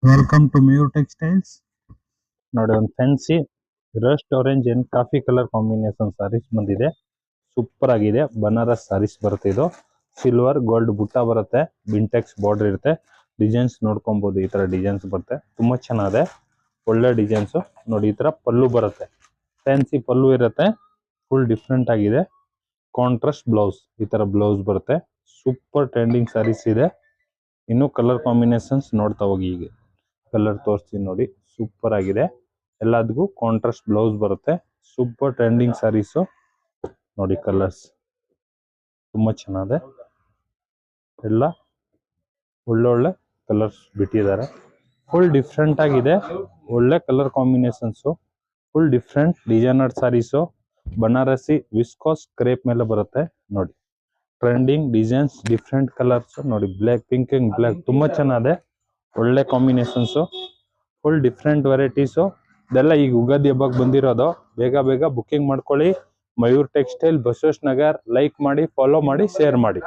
Welcome to ಮ್ಯೂರ್ textiles. ನೋಡಿ, ಒಂದು fancy rust orange and coffee colour combination saris ಬಂದಿದೆ. Super ಆಗಿದೆ. ಬನಾರಸ್ ಸಾರೀಸ್ ಬರುತ್ತೆ. ಇದು ಸಿಲ್ವರ್ ಗೋಲ್ಡ್ ಬುಟ್ಟ ಬರುತ್ತೆ. ಬಿಂಟೆಕ್ಸ್ ಬಾರ್ಡರ್ ಇರುತ್ತೆ. ಡಿಸೈನ್ಸ್ ನೋಡ್ಕೊಬಹುದು. ಈ ತರ ಡಿಸೈನ್ಸ್ ಬರುತ್ತೆ. ತುಂಬಾ ಚೆನ್ನಾಗಿದೆ. ಒಳ್ಳೆ ಡಿಸೈನ್ಸ್ ನೋಡಿ. ಈ ತರ ಪಲ್ಲು ಬರುತ್ತೆ. ಫ್ಯಾನ್ಸಿ ಪಲ್ಲು ಇರುತ್ತೆ. ಫುಲ್ ಡಿಫ್ರೆಂಟ್ ಆಗಿದೆ. Contrast blouse. ಈ ತರ ಬ್ಲೌಸ್ ಬರುತ್ತೆ. ಸೂಪರ್ ಟ್ರೆಂಡಿಂಗ್ ಸಾರೀಸ್ ಇದೆ. ಇನ್ನು ಕಲರ್ ಕಾಂಬಿನೇಷನ್ಸ್ ನೋಡ್ತಾ ಹೋಗಿ. ಈಗ ಕಲರ್ ತೋರಿಸ್ತೀನಿ ನೋಡಿ. ಸೂಪರ್ ಆಗಿದೆ. ಎಲ್ಲದಕ್ಕೂ ಕಾಂಟ್ರಾಸ್ಟ್ ಬ್ಲೌಸ್ ಬರುತ್ತೆ. ಸೂಪರ್ ಟ್ರೆಂಡಿಂಗ್ ಸಾರೀಸು ನೋಡಿ. ಕಲರ್ಸ್ ತುಂಬಾ ಚೆನ್ನಾಗಿದೆ. ಎಲ್ಲ ಒಳ್ಳೊಳ್ಳೆ ಕಲರ್ಸ್ ಬಿಟ್ಟಿದ್ದಾರೆ. ಫುಲ್ ಡಿಫ್ರೆಂಟ್ ಆಗಿದೆ. ಒಳ್ಳೆ colour combinations. Full different designer saris. Banarasi viscose crepe ಮೇಲೆ ಬರುತ್ತೆ ನೋಡಿ. ಟ್ರೆಂಡಿಂಗ್ ಡಿಸೈನ್ಸ್, ಡಿಫ್ರೆಂಟ್ ಕಲರ್ಸ್ ನೋಡಿ. ಬ್ಲ್ಯಾಕ್, ಪಿಂಕ್ ಅಂಡ್ ಬ್ಲ್ಯಾಕ್ ತುಂಬಾ ಚೆನ್ನಾಗಿದೆ. ಒಳ್ಳೆ ಕಾಂಬಿನೇಷನ್ಸು. Full different varieties. ಇದೆಲ್ಲ ಈಗ ಯುಗಾದಿ ಹಬ್ಬಕ್ಕೆ ಬಂದಿರೋದು. ಬೇಗ ಬೇಗ ಬುಕ್ಕಿಂಗ್ ಮಾಡ್ಕೊಳ್ಳಿ. ಮಯೂರ್ ಟೆಕ್ಸ್ಟೈಲ್, ಬಸವೇಶ್ ನಗರ್. ಲೈಕ್ ಮಾಡಿ, ಫಾಲೋ ಮಾಡಿ, ಶೇರ್ ಮಾಡಿ.